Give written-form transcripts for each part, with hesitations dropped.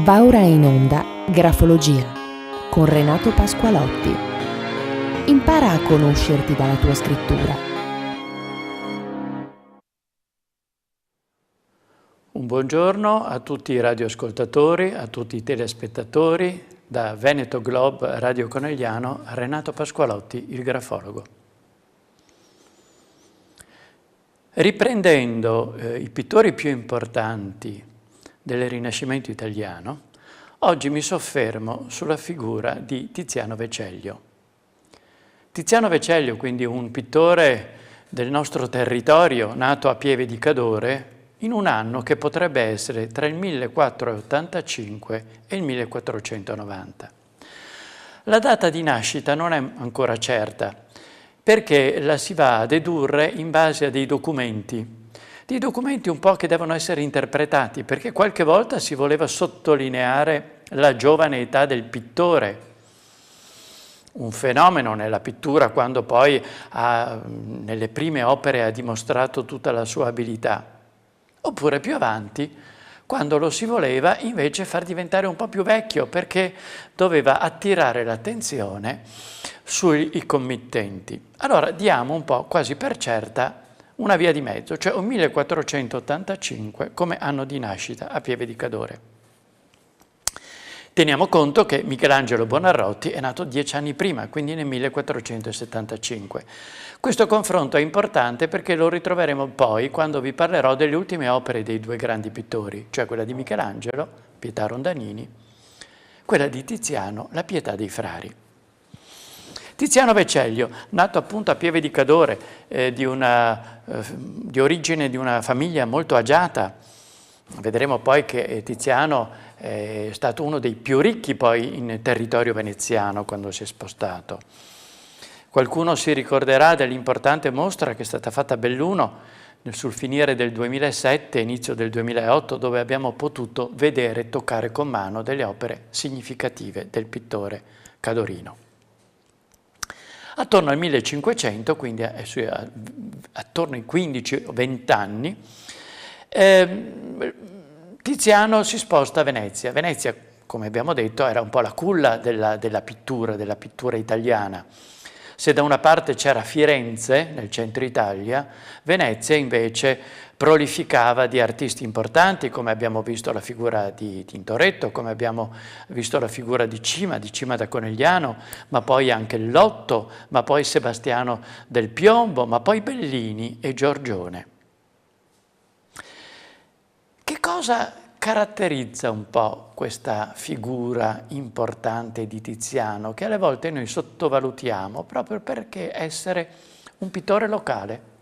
Va ora in onda Grafologia con Renato Pasqualotti. Impara a conoscerti dalla tua scrittura. Un buongiorno a tutti i radioascoltatori, a tutti i telespettatori, da Veneto Globe Radio Conegliano, Renato Pasqualotti, il grafologo. Riprendendo i pittori più importanti del Rinascimento italiano, oggi mi soffermo sulla figura di Tiziano Vecellio. Tiziano Vecellio, quindi un pittore del nostro territorio, nato a Pieve di Cadore, in un anno che potrebbe essere tra il 1485 e il 1490. La data di nascita non è ancora certa, perché la si va a dedurre in base a dei documenti un po' che devono essere interpretati, perché qualche volta si voleva sottolineare la giovane età del pittore, un fenomeno nella pittura quando poi nelle prime opere ha dimostrato tutta la sua abilità, oppure più avanti, quando lo si voleva invece far diventare un po' più vecchio, perché doveva attirare l'attenzione sui committenti. Allora diamo un po' quasi per certa una via di mezzo, cioè un 1485 come anno di nascita a Pieve di Cadore. Teniamo conto che Michelangelo Buonarroti è nato 10 anni prima, quindi nel 1475. Questo confronto è importante perché lo ritroveremo poi quando vi parlerò delle ultime opere dei due grandi pittori, cioè quella di Michelangelo, Pietà Rondanini, quella di Tiziano, La Pietà dei Frari. Tiziano Vecellio, nato appunto a Pieve di Cadore, di origine di una famiglia molto agiata. Vedremo poi che Tiziano è stato uno dei più ricchi poi in territorio veneziano quando si è spostato. Qualcuno si ricorderà dell'importante mostra che è stata fatta a Belluno sul finire del 2007, inizio del 2008, dove abbiamo potuto vedere e toccare con mano delle opere significative del pittore cadorino. Attorno al 1500, quindi attorno ai 15 o 20 anni, Tiziano si sposta a Venezia. Venezia, come abbiamo detto, era un po' la culla della pittura italiana. Se da una parte c'era Firenze, nel centro Italia, Venezia invece prolificava di artisti importanti, come abbiamo visto la figura di Tintoretto, come abbiamo visto la figura di Cima da Conegliano, ma poi anche Lotto, ma poi Sebastiano del Piombo, ma poi Bellini e Giorgione. Che cosa caratterizza un po' questa figura importante di Tiziano, che alle volte noi sottovalutiamo proprio perché essere un pittore locale?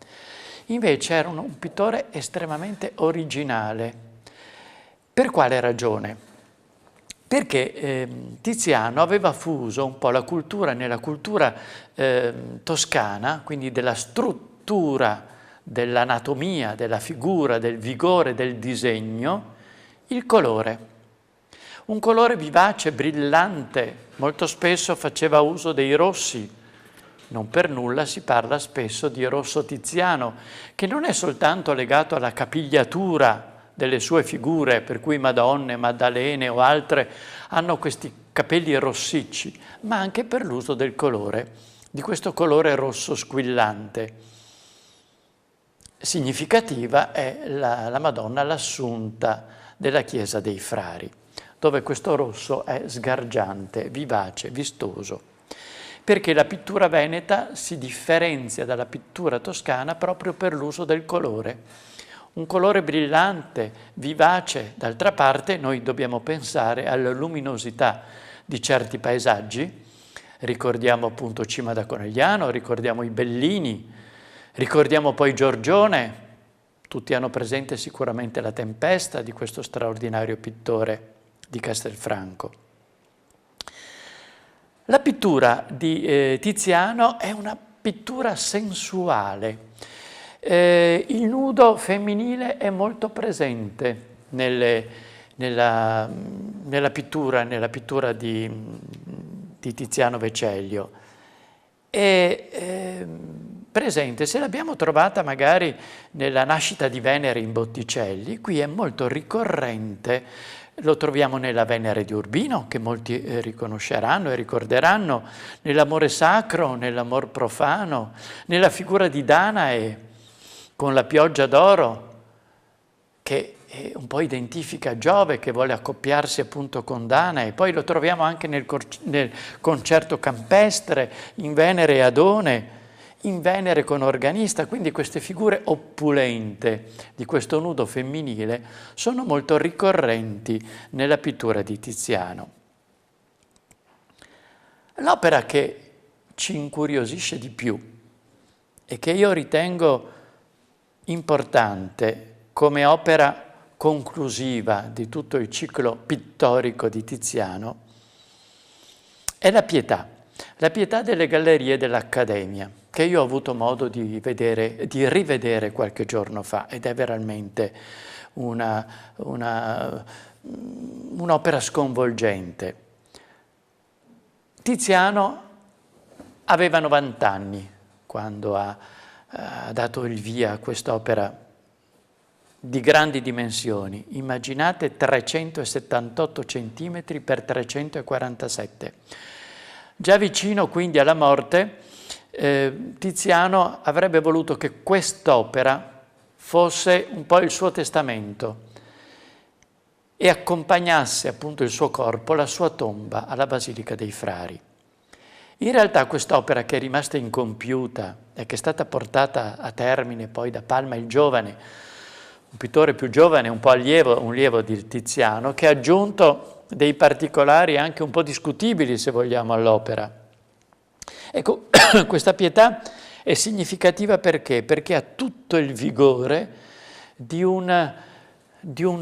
Invece era un pittore estremamente originale. Per quale ragione? Perché Tiziano aveva fuso un po' la cultura nella cultura toscana, quindi della struttura, dell'anatomia, della figura, del vigore, del disegno, il colore. Un colore vivace, brillante, molto spesso faceva uso dei rossi. Non per nulla si parla spesso di rosso tiziano, che non è soltanto legato alla capigliatura delle sue figure, per cui Madonne, Maddalene o altre hanno questi capelli rossicci, ma anche per l'uso del colore, di questo colore rosso squillante. Significativa è la Madonna l'Assunta della Chiesa dei Frari, dove questo rosso è sgargiante, vivace, vistoso, perché la pittura veneta si differenzia dalla pittura toscana proprio per l'uso del colore. Un colore brillante, vivace. D'altra parte noi dobbiamo pensare alla luminosità di certi paesaggi. Ricordiamo appunto Cima da Conegliano, ricordiamo i Bellini, ricordiamo poi Giorgione. Tutti hanno presente sicuramente La Tempesta di questo straordinario pittore di Castelfranco. La pittura di Tiziano è una pittura sensuale. Il nudo femminile è molto presente nella pittura di Tiziano Vecellio. presente, se l'abbiamo trovata magari nella nascita di Venere in Botticelli, qui è molto ricorrente, lo troviamo nella Venere di Urbino, che molti riconosceranno e ricorderanno, nell'amore sacro, nell'amor profano, nella figura di Danae con la pioggia d'oro, che un po' identifica Giove che vuole accoppiarsi appunto con Danae. Poi lo troviamo anche nel concerto campestre, in Venere e Adone, in Venere con organista, quindi queste figure opulente di questo nudo femminile sono molto ricorrenti nella pittura di Tiziano. L'opera che ci incuriosisce di più e che io ritengo importante come opera conclusiva di tutto il ciclo pittorico di Tiziano è la Pietà delle Gallerie dell'Accademia, che io ho avuto modo di rivedere qualche giorno fa, ed è veramente un'opera sconvolgente. Tiziano aveva 90 anni quando ha dato il via a quest'opera di grandi dimensioni. Immaginate 378 centimetri per 347. Già vicino quindi alla morte, Tiziano avrebbe voluto che quest'opera fosse un po' il suo testamento e accompagnasse appunto il suo corpo, la sua tomba, alla Basilica dei Frari. In realtà quest'opera, che è rimasta incompiuta e che è stata portata a termine poi da Palma il Giovane, un pittore più giovane, un po' un lievo di Tiziano, che ha aggiunto dei particolari anche un po' discutibili, se vogliamo, all'opera. Ecco, questa Pietà è significativa perché? Perché ha tutto il vigore di un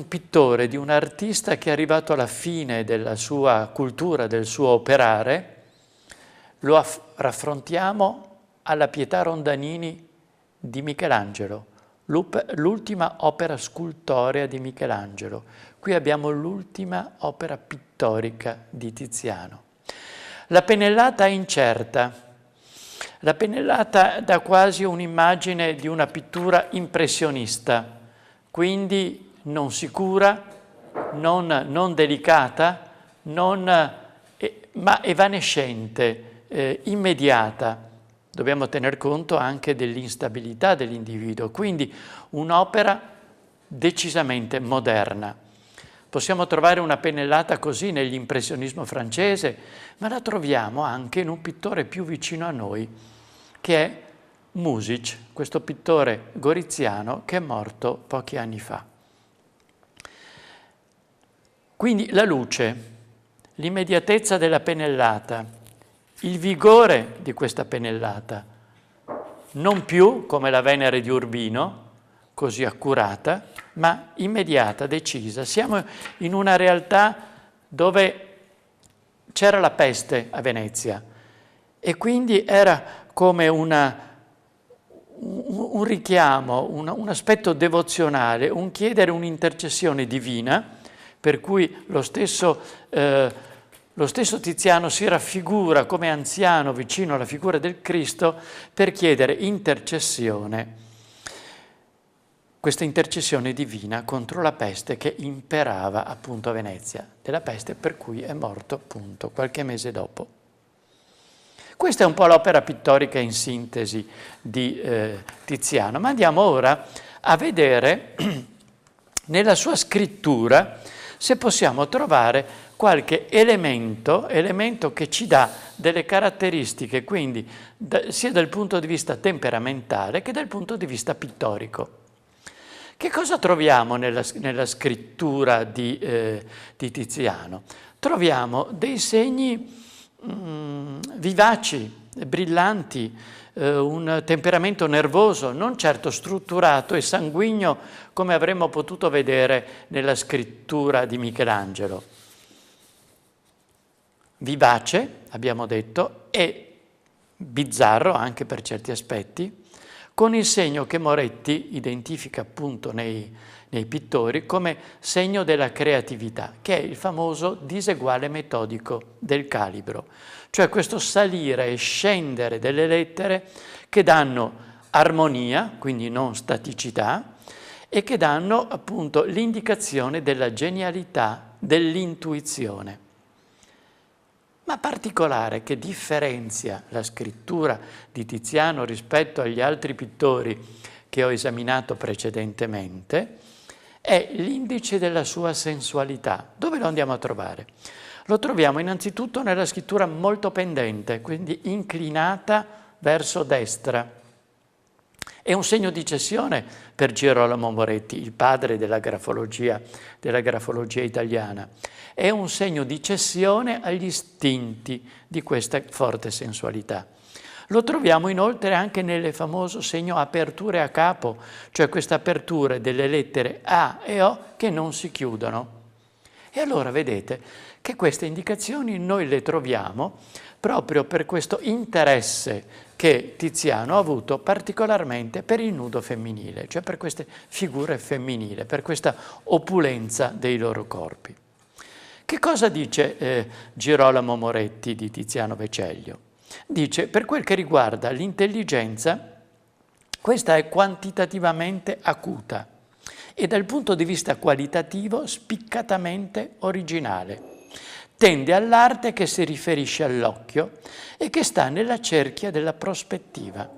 pittore, di un artista che è arrivato alla fine della sua cultura, del suo operare. Lo raffrontiamo alla Pietà Rondanini di Michelangelo, l'ultima opera scultorea di Michelangelo. Qui abbiamo l'ultima opera pittorica di Tiziano. La pennellata è incerta. La pennellata dà quasi un'immagine di una pittura impressionista, quindi non sicura, non delicata, ma evanescente, immediata. Dobbiamo tener conto anche dell'instabilità dell'individuo, quindi un'opera decisamente moderna. Possiamo trovare una pennellata così nell'impressionismo francese, ma la troviamo anche in un pittore più vicino a noi, che è Music, questo pittore goriziano che è morto pochi anni fa. Quindi la luce, l'immediatezza della pennellata, il vigore di questa pennellata, non più come la Venere di Urbino, così accurata, ma immediata, decisa. Siamo in una realtà dove c'era la peste a Venezia e quindi era come un richiamo, un aspetto devozionale, un chiedere un'intercessione divina, per cui lo stesso Tiziano si raffigura come anziano vicino alla figura del Cristo per chiedere intercessione, questa intercessione divina contro la peste che imperava appunto a Venezia, della peste per cui è morto appunto qualche mese dopo. Questa è un po' l'opera pittorica in sintesi di Tiziano, ma andiamo ora a vedere nella sua scrittura se possiamo trovare qualche elemento che ci dà delle caratteristiche, quindi sia dal punto di vista temperamentale che dal punto di vista pittorico. Che cosa troviamo nella scrittura di Tiziano? Troviamo dei segni vivaci, brillanti, un temperamento nervoso, non certo strutturato e sanguigno come avremmo potuto vedere nella scrittura di Michelangelo. Vivace, abbiamo detto, e bizzarro anche per certi aspetti, con il segno che Moretti identifica appunto nei nei pittori come segno della creatività, che è il famoso diseguale metodico del calibro, cioè questo salire e scendere delle lettere che danno armonia, quindi non staticità, e che danno appunto l'indicazione della genialità, dell'intuizione. Ma particolare che differenzia la scrittura di Tiziano rispetto agli altri pittori che ho esaminato precedentemente è l'indice della sua sensualità. Dove lo andiamo a trovare? Lo troviamo innanzitutto nella scrittura molto pendente, quindi inclinata verso destra. È un segno di cessione per Girolamo Moretti, il padre della grafologia italiana. È un segno di cessione agli istinti di questa forte sensualità. Lo troviamo inoltre anche nel famoso segno aperture a capo, cioè queste aperture delle lettere A e O che non si chiudono. E allora vedete che queste indicazioni noi le troviamo proprio per questo interesse che Tiziano ha avuto particolarmente per il nudo femminile, cioè per queste figure femminili, per questa opulenza dei loro corpi. Che cosa dice Girolamo Moretti di Tiziano Vecellio? Dice, per quel che riguarda l'intelligenza, questa è quantitativamente acuta e dal punto di vista qualitativo spiccatamente originale. Tende all'arte che si riferisce all'occhio e che sta nella cerchia della prospettiva.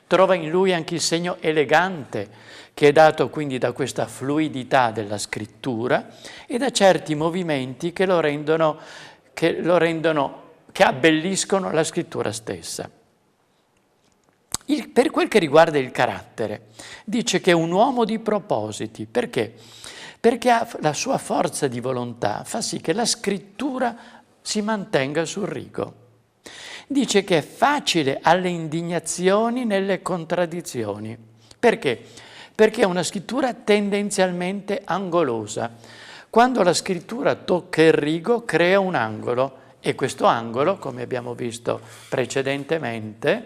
Trova in lui anche il segno elegante che è dato quindi da questa fluidità della scrittura e da certi movimenti che abbelliscono la scrittura stessa. Per quel che riguarda il carattere, dice che è un uomo di propositi. Perché? Perché la sua forza di volontà fa sì che la scrittura si mantenga sul rigo. Dice che è facile alle indignazioni nelle contraddizioni. Perché? Perché è una scrittura tendenzialmente angolosa. Quando la scrittura tocca il rigo, crea un angolo e questo angolo, come abbiamo visto precedentemente,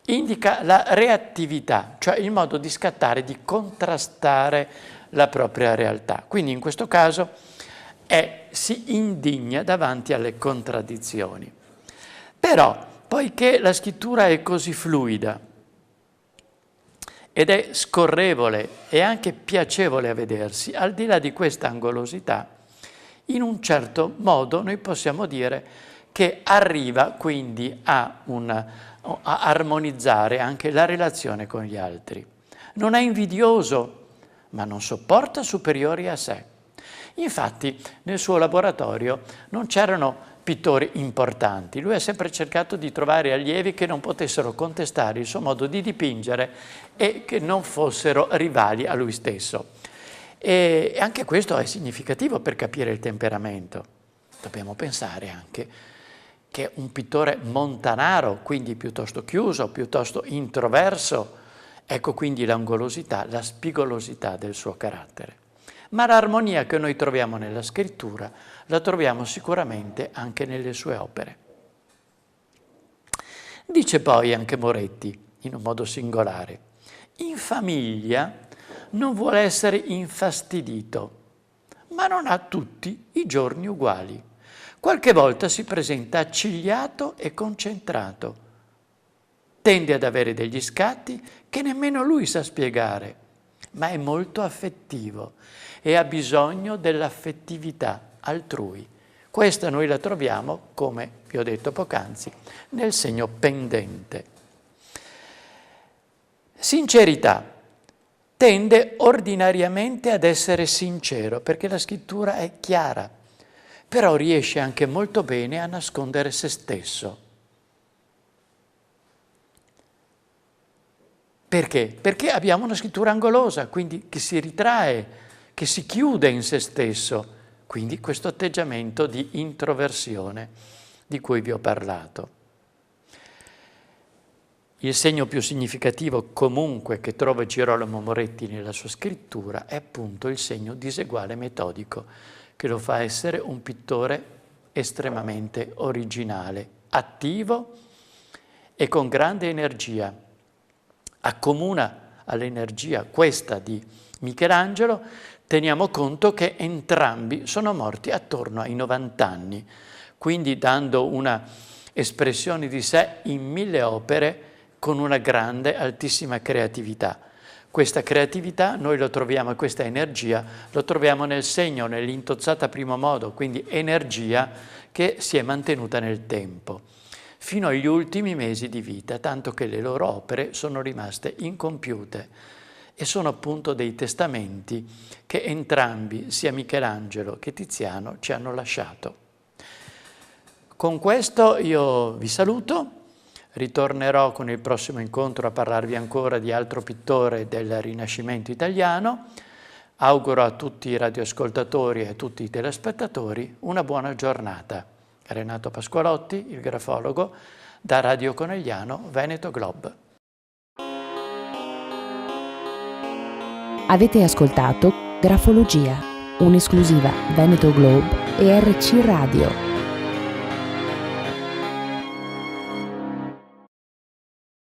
indica la reattività, cioè il modo di scattare, di contrastare la propria realtà. Quindi in questo caso si indigna davanti alle contraddizioni. Però, poiché la scrittura è così fluida ed è scorrevole e anche piacevole a vedersi, al di là di questa angolosità, in un certo modo noi possiamo dire che arriva quindi a armonizzare anche la relazione con gli altri. Non è invidioso, ma non sopporta superiori a sé. Infatti nel suo laboratorio non c'erano pittori importanti, lui ha sempre cercato di trovare allievi che non potessero contestare il suo modo di dipingere e che non fossero rivali a lui stesso. E anche questo è significativo per capire il temperamento. Dobbiamo pensare anche che un pittore montanaro, quindi piuttosto chiuso, piuttosto introverso, ecco quindi l'angolosità, la spigolosità del suo carattere. Ma l'armonia che noi troviamo nella scrittura la troviamo sicuramente anche nelle sue opere. Dice poi anche Moretti, in un modo singolare, in famiglia non vuole essere infastidito, ma non ha tutti i giorni uguali. Qualche volta si presenta accigliato e concentrato. Tende ad avere degli scatti che nemmeno lui sa spiegare, ma è molto affettivo e ha bisogno dell'affettività altrui. Questa noi la troviamo, come vi ho detto poc'anzi, nel segno pendente. Sincerità. Tende ordinariamente ad essere sincero, perché la scrittura è chiara, però riesce anche molto bene a nascondere se stesso. Perché? Perché abbiamo una scrittura angolosa, quindi che si ritrae, che si chiude in se stesso, quindi questo atteggiamento di introversione di cui vi ho parlato. Il segno più significativo comunque che trova Girolamo Moretti nella sua scrittura è appunto il segno diseguale metodico, che lo fa essere un pittore estremamente originale, attivo e con grande energia. Accomuna all'energia questa di Michelangelo, teniamo conto che entrambi sono morti attorno ai 90 anni, quindi dando una espressione di sé in 1000 opere con una grande, altissima creatività. Questa creatività noi lo troviamo, questa energia lo troviamo nel segno, nell'intozzata primo modo, quindi energia che si è mantenuta nel tempo, fino agli ultimi mesi di vita, tanto che le loro opere sono rimaste incompiute e sono appunto dei testamenti che entrambi, sia Michelangelo che Tiziano, ci hanno lasciato. Con questo io vi saluto, ritornerò con il prossimo incontro a parlarvi ancora di altro pittore del Rinascimento italiano. Auguro a tutti i radioascoltatori e a tutti i telespettatori una buona giornata. Renato Pasqualotti, il grafologo, da Radio Conegliano, Veneto Globe. Avete ascoltato Grafologia, un'esclusiva Veneto Globe e RC Radio.